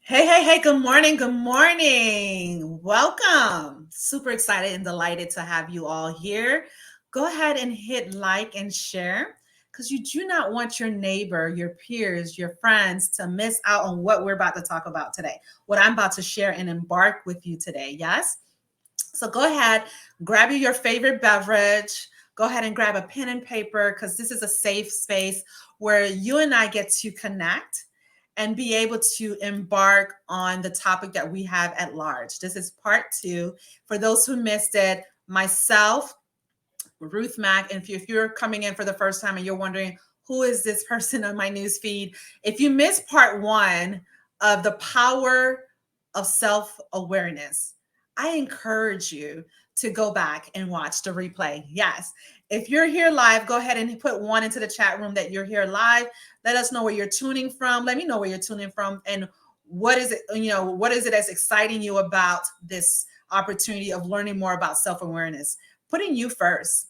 Hey, hey, hey, good morning, good morning. Welcome. Super excited and delighted to have you all here. Go ahead and hit like and share because you do not want your neighbor, your peers, your friends to miss out on what we're about to talk about today, what I'm about to share and embark with you today. Yes? So go ahead, grab your favorite beverage. Go ahead and grab a pen and paper because this is a safe space where you and I get to connect and be able to embark on the topic that we have at large. This is part two. For those who missed it, myself, Ruth Mac, and if you're coming in for the first time and you're wondering, who is this person on my news feed? If you missed part one of the power of self awareness, I encourage you to go back and watch the replay. Yes. If you're here live, go ahead and put one into the chat room that you're here live. Let us know where you're tuning from. Let me know where you're tuning from and what is it, what is it that's exciting you about this opportunity of learning more about self-awareness? Putting you first.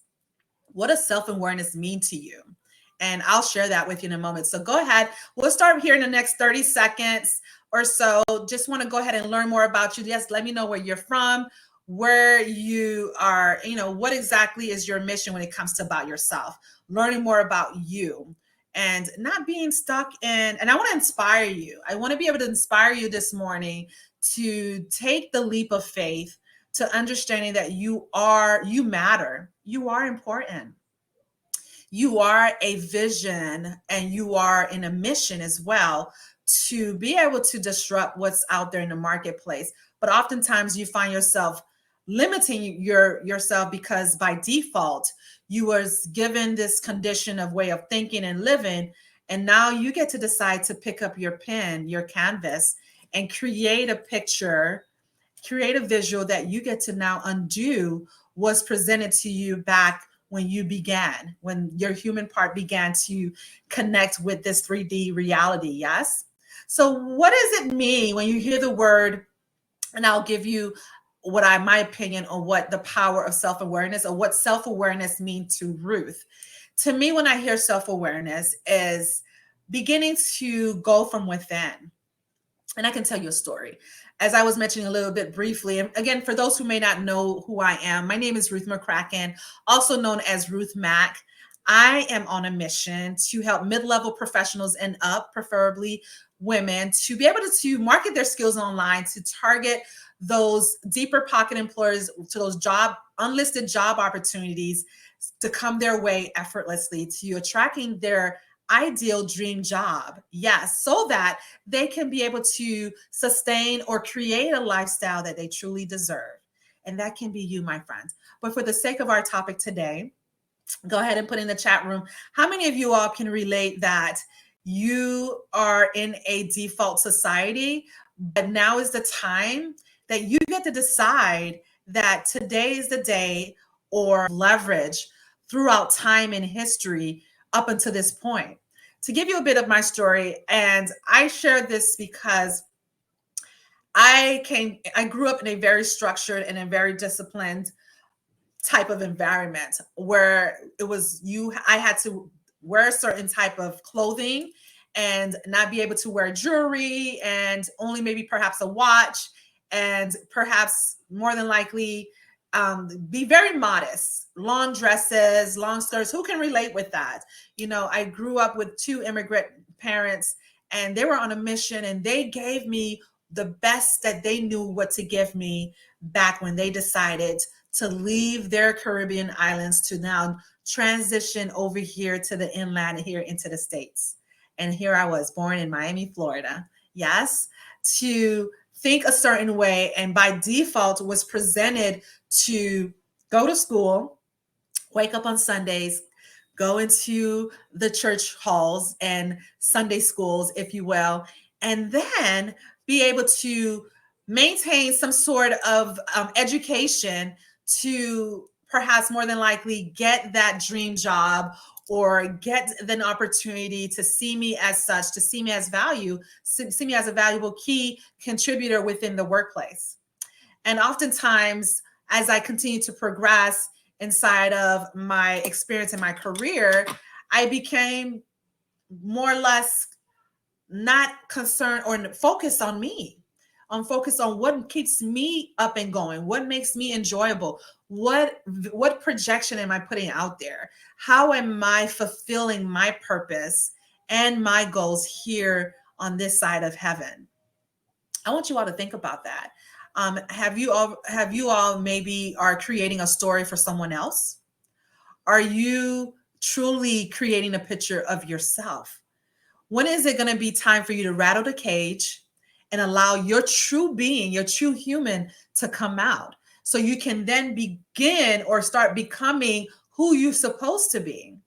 What does self-awareness mean to you? And I'll share that with you in a moment. So go ahead. We'll start here in the next 30 seconds or so. Just want to go ahead and learn more about you. Yes, let me know where you're from, where you are, what exactly is your mission when it comes to about yourself, learning more about you and not being stuck in, and I want to inspire you. I want to be able to inspire you this morning to take the leap of faith to understanding that you matter, you are important, you are a vision, and you are in a mission as well to be able to disrupt what's out there in the marketplace. But oftentimes you find yourself limiting yourself because by default you was given this condition of way of thinking and living, and now you get to decide to pick up your pen, your canvas, and create a picture, create a visual that you get to now undo was presented to you back when you began, when your human part began to connect with this 3D reality. Yes. So what does it mean when you hear the word, and I'll give you my opinion on what the power of self-awareness or what self-awareness means to Ruth. To me, when I hear self-awareness is beginning to go from within. And I can tell you a story. As I was mentioning a little bit briefly, and again, for those who may not know who I am, my name is Ruth Mac, also known as Ruth Mac. I am on a mission to help mid-level professionals and up, preferably women, to be able to market their skills online, to target those deeper pocket employers, to those unlisted job opportunities to come their way effortlessly, to attracting their ideal dream job. Yes, so that they can be able to sustain or create a lifestyle that they truly deserve. And that can be you, my friends. But for the sake of our topic today, go ahead and put in the chat room, how many of you all can relate that you are in a default society, but now is the time that you get to decide that today is the day, or leverage throughout time and history up until this point. To give you a bit of my story, and I share this because I grew up in a very structured and a very disciplined type of environment where I had to wear a certain type of clothing and not be able to wear jewelry and only maybe perhaps a watch, and perhaps more than likely be very modest, long dresses, long skirts. Who can relate with that? I grew up with two immigrant parents, and they were on a mission, and they gave me the best that they knew what to give me back when they decided to leave their Caribbean islands to now transition over here to the inland, here into the States. And here I was, born in Miami, Florida. Yes, to think a certain way, and by default was presented to go to school, wake up on Sundays, go into the church halls and Sunday schools, if you will, and then be able to maintain some sort of education to perhaps more than likely get that dream job or get an opportunity to see me as such, to see me as see me as a valuable key contributor within the workplace. And oftentimes, as I continue to progress inside of my experience in my career, I became more or less not concerned or focus on me. I'm focused on what keeps me up and going, what makes me enjoyable, what projection am I putting out there? How am I fulfilling my purpose and my goals here on this side of heaven? I want you all to think about that. Have you all maybe are creating a story for someone else? Are you truly creating a picture of yourself? When is it going to be time for you to rattle the cage and allow your true being, your true human to come out so you can then begin or start becoming who you're supposed to be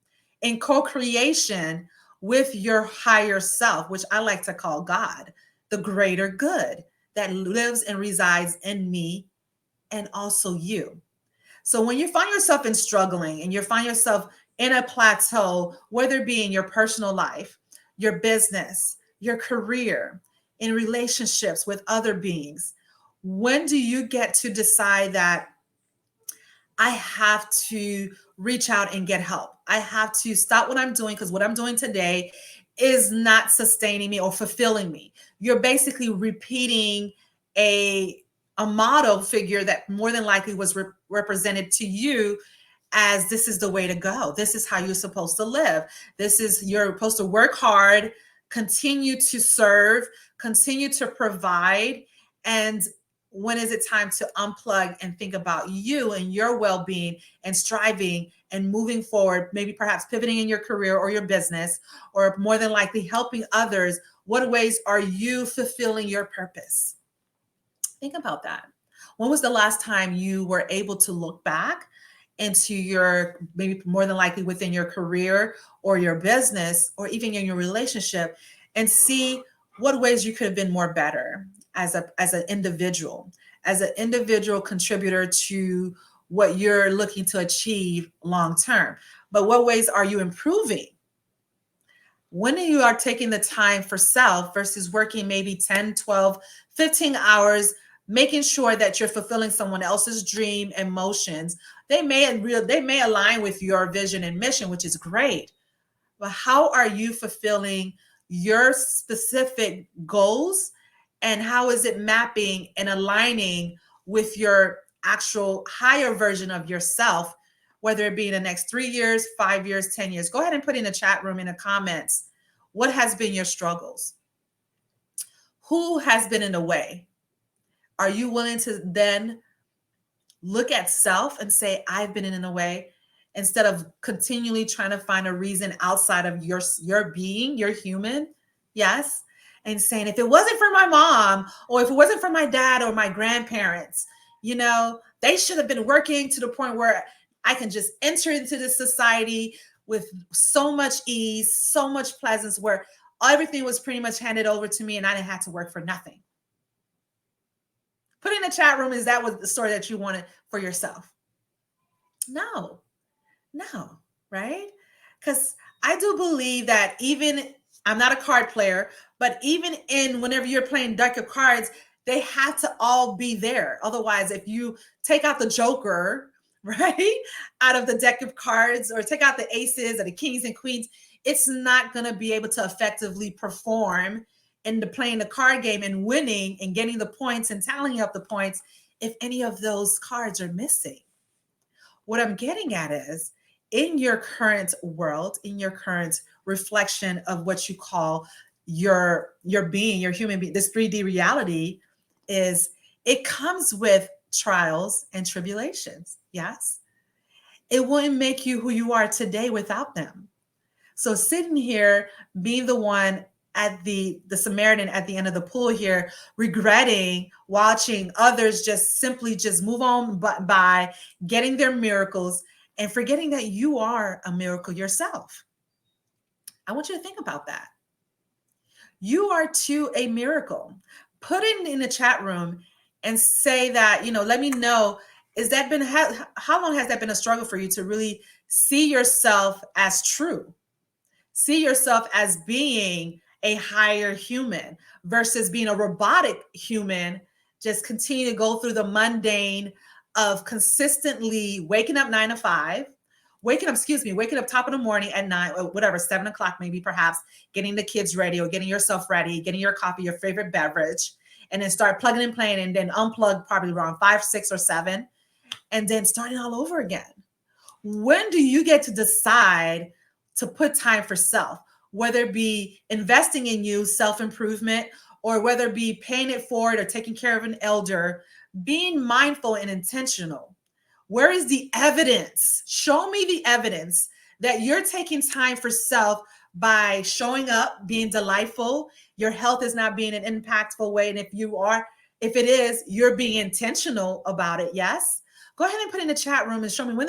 in co-creation with your higher self, which I like to call God, the greater good that lives and resides in me and also you. So when you find yourself in struggling and you find yourself in a plateau, whether it be in your personal life, your business, your career, in relationships with other beings, when do you get to decide that I have to reach out and get help? I have to stop what I'm doing because what I'm doing today is not sustaining me or fulfilling me. You're basically repeating a a model figure that more than likely was represented to you as this is the way to go. This is how you're supposed to live. This is you're supposed to work hard, continue to serve, continue to provide. And when is it time to unplug and think about you and your well-being and striving and moving forward, maybe perhaps pivoting in your career or your business, or more than likely helping others? What ways are you fulfilling your purpose? Think about that. When was the last time you were able to look back into your, maybe more than likely within your career or your business or even in your relationship, and see what ways you could have been more better as an individual contributor to what you're looking to achieve long term? But what ways are you improving? When you are taking the time for self versus working maybe 10, 12, 15 hours, making sure that you're fulfilling someone else's dream and motions, they may align with your vision and mission, which is great. But how are you fulfilling your specific goals, and how is it mapping and aligning with your actual higher version of yourself, whether it be in the next 3 years, 5 years, 10 years? Go ahead and put in the chat room, in the comments, what has been your struggles? Who has been in the way? Are you willing to then look at self and say, I've been in the way, instead of continually trying to find a reason outside of your being, your human? Yes. And saying, if it wasn't for my mom, or if it wasn't for my dad or my grandparents, they should have been working to the point where I can just enter into this society with so much ease, so much pleasance, where everything was pretty much handed over to me and I didn't have to work for nothing. Put in the chat room, is that what the story that you wanted for yourself? No, right? Because I do believe that, even, I'm not a card player, but even in whenever you're playing deck of cards, they have to all be there. Otherwise, if you take out the Joker, right, out of the deck of cards, or take out the aces or the kings and queens, it's not going to be able to effectively perform in the playing the card game and winning and getting the points and tallying up the points if any of those cards are missing. What I'm getting at is, in your current world, in your current reflection of what you call your being, your human being, this 3D reality, is it comes with trials and tribulations. Yes. It wouldn't make you who you are today without them. So sitting here, being the one at the Samaritan at the end of the pool here, regretting watching others just simply just move on by getting their miracles and forgetting that you are a miracle yourself. I want you to think about that. You are too a miracle. Put it in the chat room and say that, let me know, how long has that been a struggle for you to really see yourself as true? See yourself as being a higher human versus being a robotic human, just continue to go through the mundane of consistently waking up 9 to 5, waking up top of the morning at 9 or whatever, 7 o'clock, maybe perhaps getting the kids ready or getting yourself ready, getting your coffee, your favorite beverage, and then start plugging and playing and then unplug probably around 5, 6, or 7, and then starting all over again. When do you get to decide to put time for self, whether it be investing in you, self-improvement, or whether it be paying it forward or taking care of an elder, being mindful and intentional? Where is the evidence? Show me the evidence that you're taking time for self by showing up, being delightful. Your health is not being an impactful way. And if it is, you're being intentional about it. Yes. Go ahead and put in the chat room and show me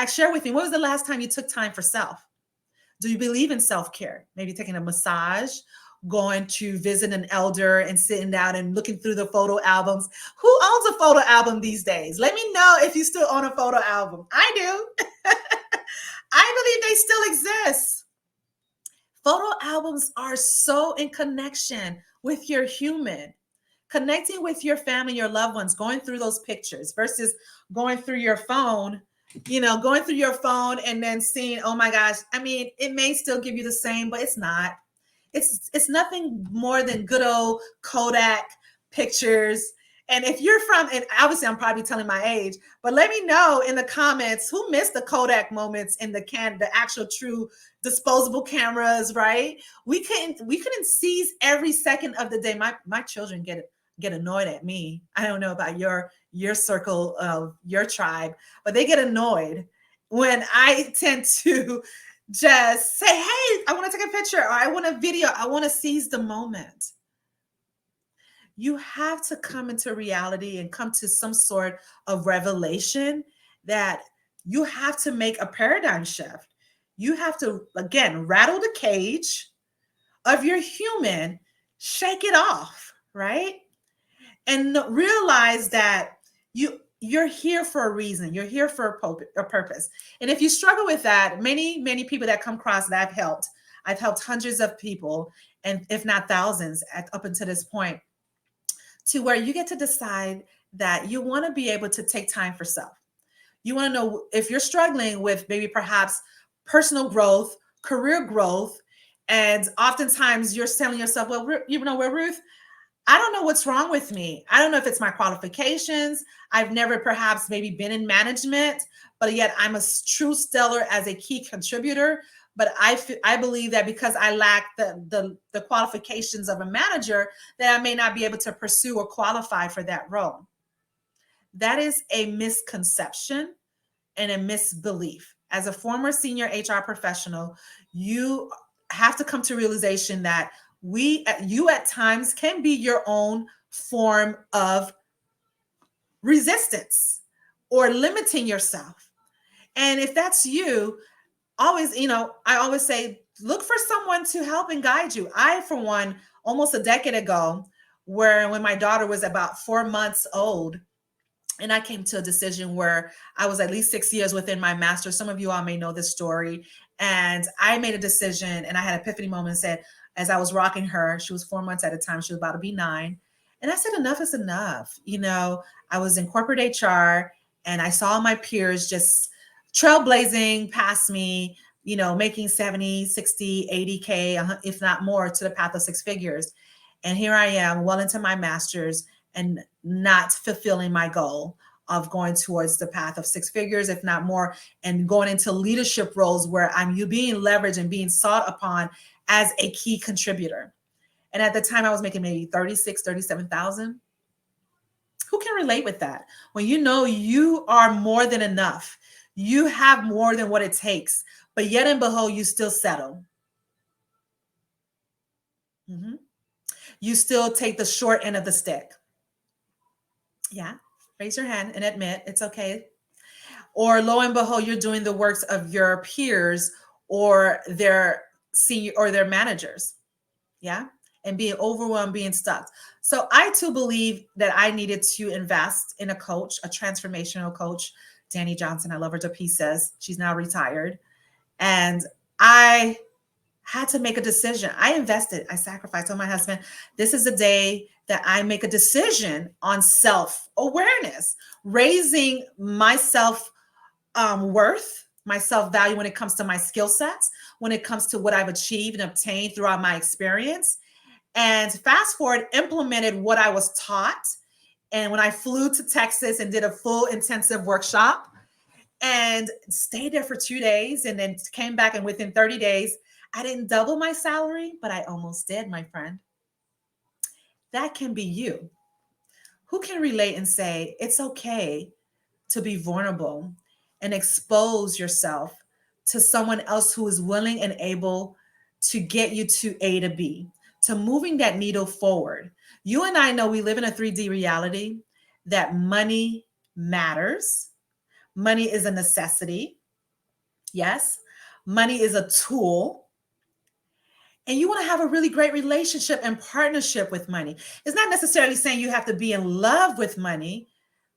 share with me, when was the last time you took time for self? Do you believe in self-care? Maybe taking a massage, going to visit an elder and sitting down and looking through the photo albums. Who owns a photo album these days? Let me know if you still own a photo album. I do. I believe they still exist. Photo albums are so in connection with your human, connecting with your family, your loved ones, going through those pictures versus going through your phone, and then seeing, oh my gosh, I mean, it may still give you the same, but it's not. It's nothing more than good old Kodak pictures. And if you're from, and obviously I'm probably telling my age, but let me know in the comments who missed the Kodak moments in the actual true disposable cameras, right? We couldn't seize every second of the day. My children get annoyed at me. I don't know about your circle of your tribe, but they get annoyed when I tend to just say, hey, I want to take a picture, or I want a video. I want to seize the moment. You have to come into reality and come to some sort of revelation that you have to make a paradigm shift. You have to, again, rattle the cage of your human, shake it off, right? And realize that you're here for a reason. You're here for a purpose. And if you struggle with that, many people that come across that I've helped hundreds of people, and if not thousands up until this point, to where you get to decide that you want to be able to take time for self. You want to know if you're struggling with maybe perhaps personal growth, career growth, and oftentimes you're telling yourself, well, Ruth, I don't know what's wrong with me. I don't know if it's my qualifications. I've never perhaps maybe been in management, but yet I'm a true stellar as a key contributor. But I believe that because I lack the qualifications of a manager, that I may not be able to pursue or qualify for that role. That is a misconception and a misbelief. As a former senior HR professional, you have to come to realization that you at times can be your own form of resistance or limiting yourself. And if that's you, I always say, look for someone to help and guide you. I, for one, almost a decade ago, when my daughter was about 4 months old, and I came to a decision where I was at least 6 years within my master's. Some of you all may know this story. And I made a decision, and I had an epiphany moment and said, as I was rocking her, she was 4 months at a time, she was about to be 9. And I said, enough is enough. I was in corporate HR, and I saw my peers just trailblazing past me, making 70, 60, 80K, if not more, to the path of 6 figures. And here I am, well into my master's, and not fulfilling my goal of going towards the path of 6 figures, if not more, and going into leadership roles where I'm being leveraged and being sought upon as a key contributor. And at the time I was making maybe 36, 37,000. Who can relate with that? When you are more than enough, you have more than what it takes, but yet and behold, you still settle. You still take the short end of the stick. Yeah, raise your hand and admit it's okay. Or lo and behold, you're doing the works of your peers or their senior or their managers. Yeah. And being overwhelmed, being stuck. So I too believe that I needed to invest in a coach, a transformational coach, Danny Johnson. I love her to pieces. She's now retired. And I had to make a decision. I invested, I sacrificed. On my husband, this is a day that I make a decision on self-awareness, raising my self-worth, my self-value when it comes to my skill sets, when it comes to what I've achieved and obtained throughout my experience. And fast forward, implemented what I was taught. And when I flew to Texas and did a full intensive workshop and stayed there for 2 days and then came back, and within 30 days, I didn't double my salary, but I almost did, my friend. That can be you. Who can relate and say, it's okay to be vulnerable and expose yourself to someone else who is willing and able to get you to A to B, to moving that needle forward. You and I know we live in a 3D reality that money matters. Money is a necessity. Yes. Money is a tool. And you want to have a really great relationship and partnership with money. It's not necessarily saying you have to be in love with money,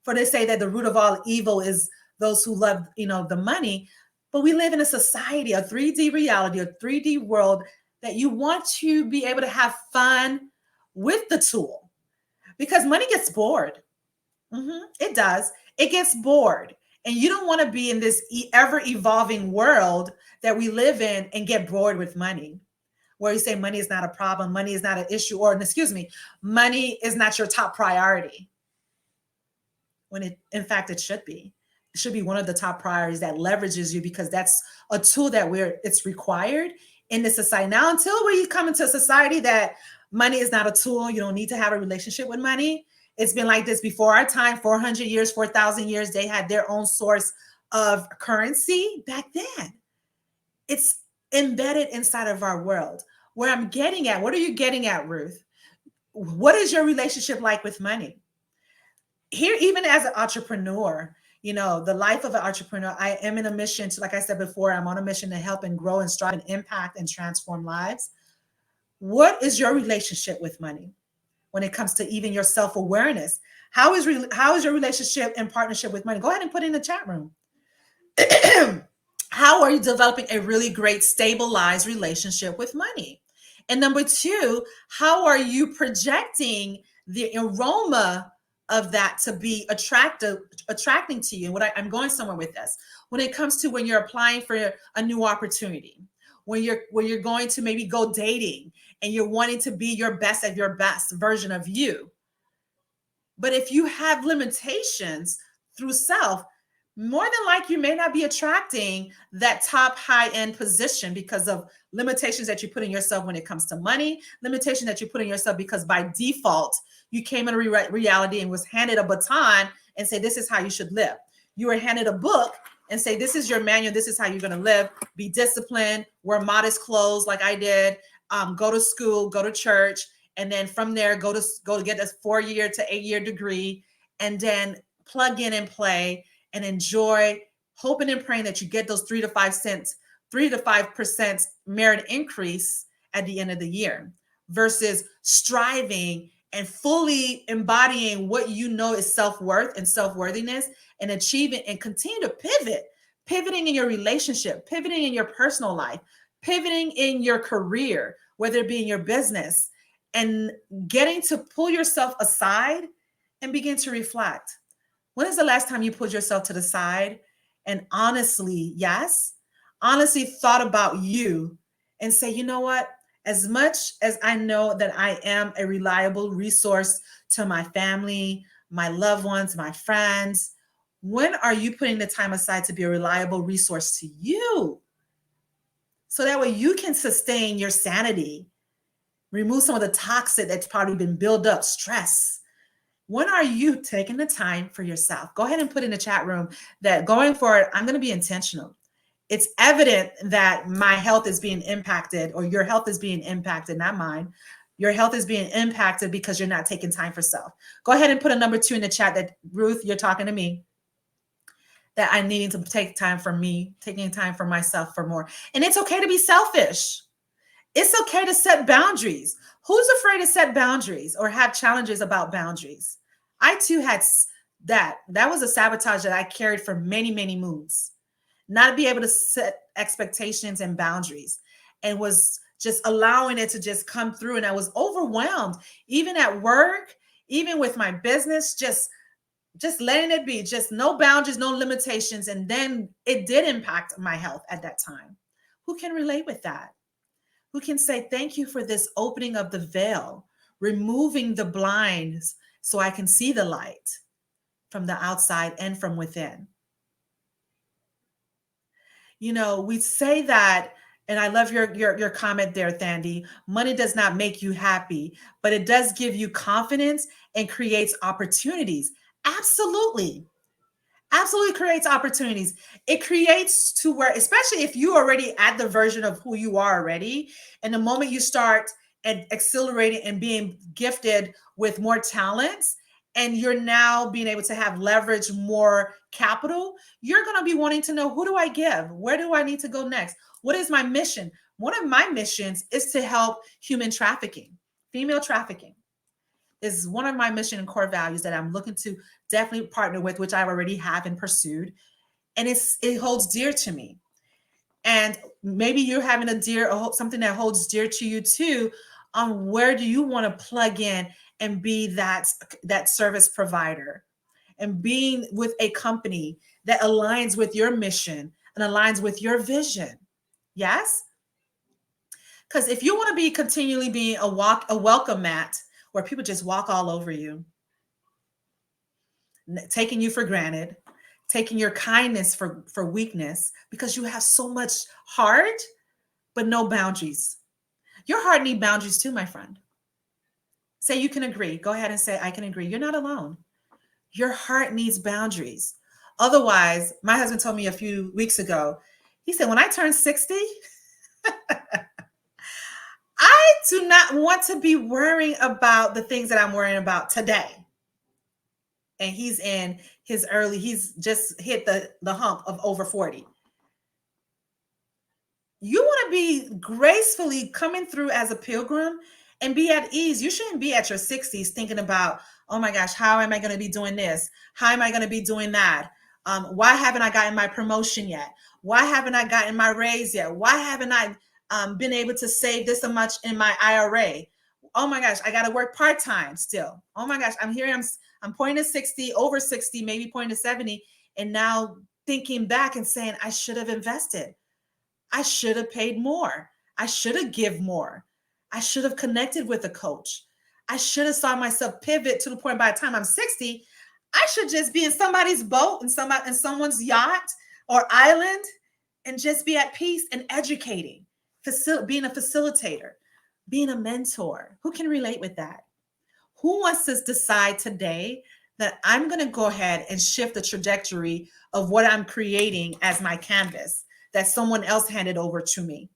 for they say that the root of all evil is those who love, the money. But we live in a society, a 3D reality, a 3D world that you want to be able to have fun with the tool, because money gets bored. It does. It gets bored. And you don't want to be in this ever evolving world that we live in and get bored with money, where you say money is not a problem, money is not an issue, or excuse me, money is not your top priority. When in fact, it should be. It should be one of the top priorities that leverages you, because that's a tool that it's required in this society. Now, until we come into a society that money is not a tool, you don't need to have a relationship with money. It's been like this before our time, 400 years, 4,000 years, they had their own source of currency back then. It's embedded inside of our world. Where I'm getting at, what are you getting at, Ruth? What is your relationship like with money? Here, even as an entrepreneur, the life of an entrepreneur, I am in a mission to, like I said before, I'm on a mission to help and grow and strive and impact and transform lives. What is your relationship with money when it comes to even your self-awareness? How is your relationship and partnership with money? Go ahead and put it in the chat room. How are you developing a really great, stabilized relationship with money? And number two, how are you projecting the aroma of that to be attracting to you? I'm going somewhere with this. When it comes to when you're applying for a new opportunity, when you're going to maybe go dating and you're wanting to be your best at your best version of you. But if you have limitations through self, more than likely you may not be attracting that top high-end position because of limitations that you put in yourself when it comes to money, limitations that you put in yourself because by default, you came into reality and was handed a baton and say, this is how you should live. You were handed a book and say, this is your manual. This is how you're going to live. Be disciplined, wear modest clothes like I did, go to school, go to church. And then from there, go to get a 4-year to 8-year degree, and then plug in and play and enjoy, hoping and praying that you get those 3 to 5% merit increase at the end of the year, versus striving and fully embodying what you know is self-worth and self-worthiness, and achieving and continue to pivoting in your relationship, pivoting in your personal life, pivoting in your career, whether it be in your business, and getting to pull yourself aside and begin to reflect. When is the last time you pulled yourself to the side and honestly thought about you and say, you know what? As much as I know that I am a reliable resource to my family, my loved ones, my friends, when are you putting the time aside to be a reliable resource to you? So that way you can sustain your sanity, remove some of the toxic that's probably been built up, stress. When are you taking the time for yourself? Go ahead and put in the chat room that going forward, I'm going to be intentional. It's evident that my health is being impacted, or your health is being impacted, not mine. Your health is being impacted because you're not taking time for self. Go ahead and put a number 2 in the chat that, Ruth, you're talking to me, that I'm needing to take time for me, taking time for myself for more. And it's okay to be selfish. It's okay to set boundaries. Who's afraid to set boundaries or have challenges about boundaries? I too had that. That was a sabotage that I carried for many, many moons. Not be able to set expectations and boundaries, and was just allowing it to just come through. And I was overwhelmed, even at work, even with my business, just just letting it be, just no boundaries, no limitations. And then it did impact my health at that time. Who can relate with that? Who can say, thank you for this opening of the veil, removing the blinds so I can see the light from the outside and from within? You know, we say that, and I love your comment there, Thandi. Money does not make you happy, but it does give you confidence and creates opportunities. Absolutely. Absolutely creates opportunities. It creates to where, especially if you already at the version of who you are already, and the moment you start and accelerating and being gifted with more talents, and you're now being able to have leverage more capital, you're going to be wanting to know, who do I give? Where do I need to go next? What is my mission? One of my missions is to help human trafficking, female trafficking is one of my mission and core values that I'm looking to definitely partner with, which I already have and pursued. And it holds dear to me. And maybe you're having something that holds dear to you too. On where do you want to plug in and be that service provider, and being with a company that aligns with your mission and aligns with your vision? Yes. Because if you want to be continually being a welcome mat where people just walk all over you, taking you for granted, taking your kindness for weakness, because you have so much heart, but no boundaries. Your heart needs boundaries too, my friend. Say you can agree. Go ahead and say, I can agree. You're not alone. Your heart needs boundaries. Otherwise, my husband told me a few weeks ago, he said, when I turn 60, I do not want to be worrying about the things that I'm worrying about today. And he's in he's just hit the hump of over 40. You want to be gracefully coming through as a pilgrim and be at ease. You shouldn't be at your 60s thinking about, oh my gosh, how am I going to be doing this? How am I going to be doing that? Why haven't I gotten my promotion yet? Why haven't I gotten my raise yet? Why haven't I been able to save this much in my IRA? Oh my gosh, I got to work part-time still. Oh my gosh, I'm pointing to 60, over 60, maybe pointing to 70. And now thinking back and saying, I should have invested. I should have paid more. I should have give more. I should have connected with a coach. I should have saw myself pivot to the point by the time I'm 60, I should just be in somebody's boat and someone's yacht or island and just be at peace and educating, being a facilitator, being a mentor. Who can relate with that? Who wants to decide today that I'm going to go ahead and shift the trajectory of what I'm creating as my canvas that someone else handed over to me?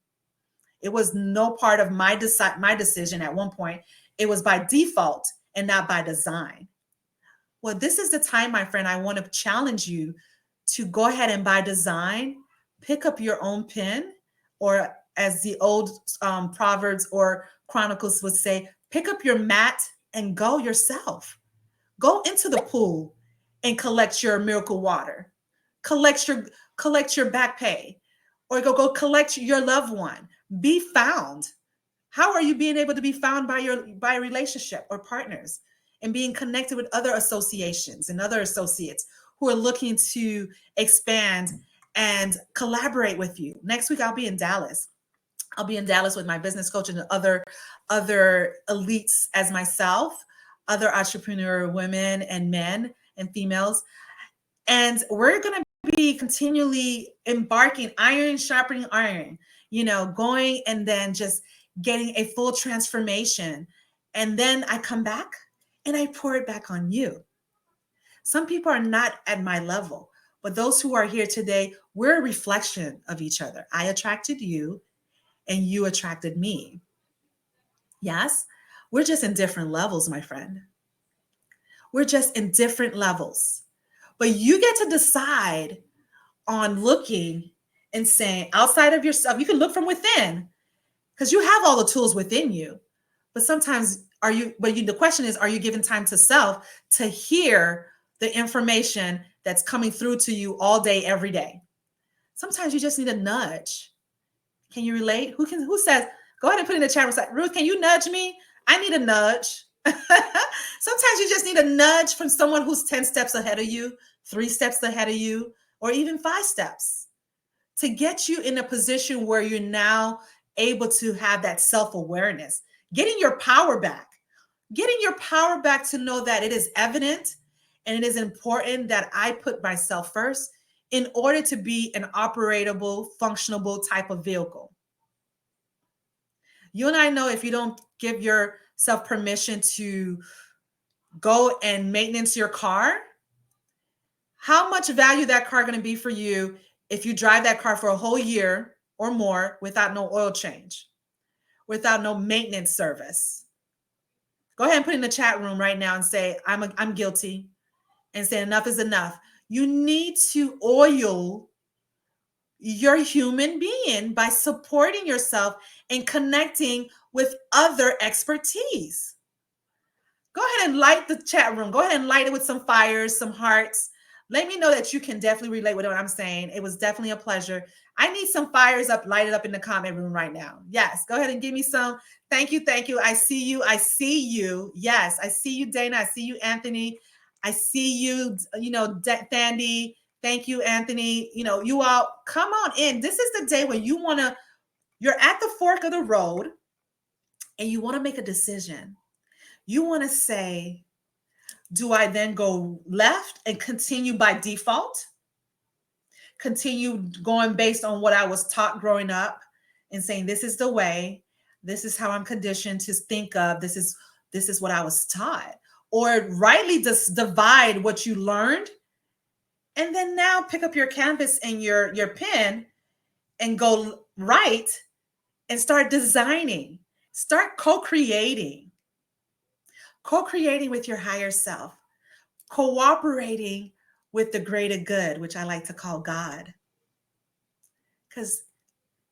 It was no part of my decision at one point. It was by default and not by design. Well, this is the time, my friend, I want to challenge you to go ahead and by design, pick up your own pen, or as the old Proverbs or Chronicles would say, pick up your mat and go yourself. Go into the pool and collect your miracle water. Collect your back pay, or go collect your loved one. Be found. How are you being able to be found by a relationship or partners, and being connected with other associations and other associates who are looking to expand and collaborate with you? Next week, I'll be in Dallas. I'll be in Dallas with my business coach and other elites as myself, other entrepreneur women and men and females. And we're going to be continually embarking, iron sharpening iron, going and then just getting a full transformation. And then I come back and I pour it back on you. Some people are not at my level, but those who are here today, we're a reflection of each other. I attracted you and you attracted me. Yes, we're just in different levels, my friend. We're just in different levels. But you get to decide on looking and saying, outside of yourself, you can look from within, because you have all the tools within you. But sometimes the question is, are you giving time to self to hear the information that's coming through to you all day, every day? Sometimes you just need a nudge. Can you relate? Who says, go ahead and put in the chat room, Ruth, can you nudge me? I need a nudge. Sometimes you just need a nudge from someone who's 10 steps ahead of you, 3 steps ahead of you, or even 5 steps to get you in a position where you're now able to have that self-awareness, getting your power back, to know that it is evident and it is important that I put myself first in order to be an operatable, functionable type of vehicle. You and I know if you don't give yourself permission to go and maintenance your car, how much value that car going to be for you if you drive that car for a whole year or more without no oil change, without no maintenance service? Go ahead and put in the chat room right now and say, I'm guilty, and say enough is enough. You need to oil your human being by supporting yourself and connecting with other expertise. Go ahead and light the chat room. Go ahead and light it with some fires, some hearts. Let me know that you can definitely relate with what I'm saying. It was definitely a pleasure. I need some fires up, lighted up in the comment room right now. Yes, go ahead and give me some. Thank you, thank you. I see you. I see you. Yes, I see you, Dana. I see you, Anthony. I see you, Thandi. Thank you, Anthony. You all come on in. This is the day when you're at the fork of the road and you want to make a decision. You want to say, do I then go left and continue by default? Continue going based on what I was taught growing up and saying, this is the way, this is how I'm conditioned to think of, this is what I was taught. Or rightly just divide what you learned and then now pick up your canvas and your pen and go right and start designing, start co-creating with your higher self, cooperating with the greater good, which I like to call God. Because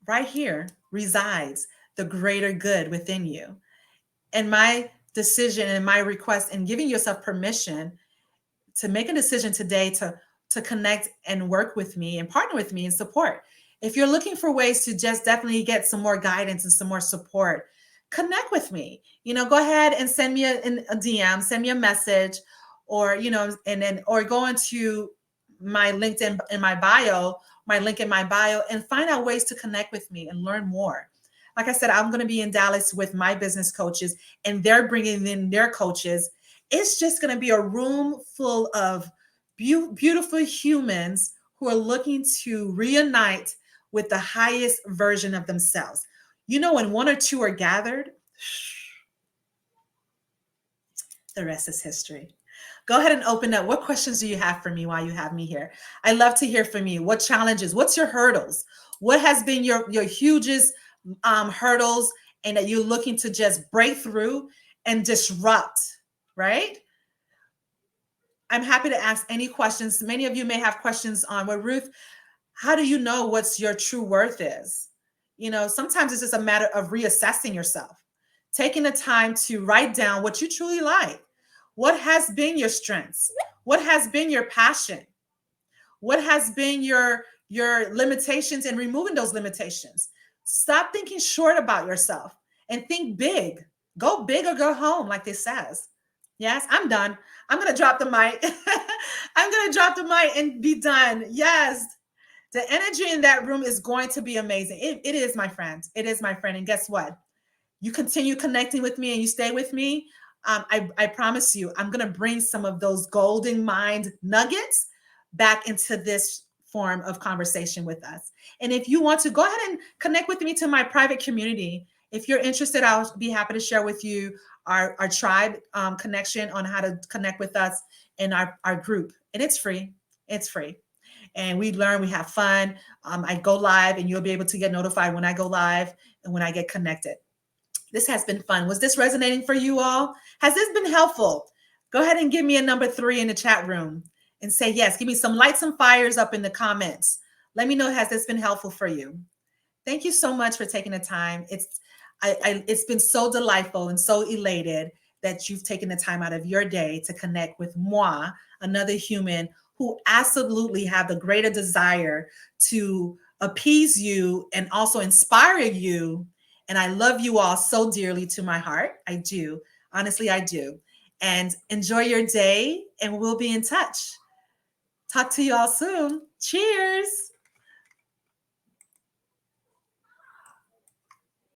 right here resides the greater good within you. And my decision and my request and giving yourself permission to make a decision today to connect and work with me and partner with me and support. If you're looking for ways to just definitely get some more guidance and some more support, connect with me. Go ahead and send me a DM, send me a message, or or go into my LinkedIn in my bio, my link in my bio, and find out ways to connect with me and learn more. Like I said, I'm going to be in Dallas with my business coaches, and they're bringing in their coaches. It's just going to be a room full of beautiful humans who are looking to reunite with the highest version of themselves. When one or two are gathered, the rest is history. Go ahead and open up. What questions do you have for me while you have me here? I love to hear from you. What challenges? What's your hurdles? What has been your hugest hurdles and that you're looking to just break through and disrupt, right? I'm happy to ask any questions. Many of you may have questions on, well, Ruth, how do you know what's your true worth is? Sometimes it's just a matter of reassessing yourself, taking the time to write down what you truly like. What has been your strengths? What has been your passion? What has been your limitations and removing those limitations? Stop thinking short about yourself and think big. Go big or go home, like this says. Yes, I'm done. I'm going to drop the mic. I'm going to drop the mic and be done. Yes. The energy in that room is going to be amazing. It is, my friend. It is, my friend. And guess what? You continue connecting with me and you stay with me. I promise you, I'm going to bring some of those golden mind nuggets back into this form of conversation with us. And if you want to, go ahead and connect with me to my private community. If you're interested, I'll be happy to share with you our tribe connection on how to connect with us in our group. And it's free. It's free. And we learn, we have fun. I go live and you'll be able to get notified when I go live and when I get connected. This has been fun. Was this resonating for you all? Has this been helpful? Go ahead and give me a number 3 in the chat room and say yes. Give me some lights and fires up in the comments. Let me know, has this been helpful for you? Thank you so much for taking the time. It's been so delightful and so elated that you've taken the time out of your day to connect with moi, another human who absolutely have the greater desire to appease you and also inspire you. And I love you all so dearly to my heart. I do. Honestly, I do. and enjoy your day. And we'll be in touch. Talk to you all soon. Cheers.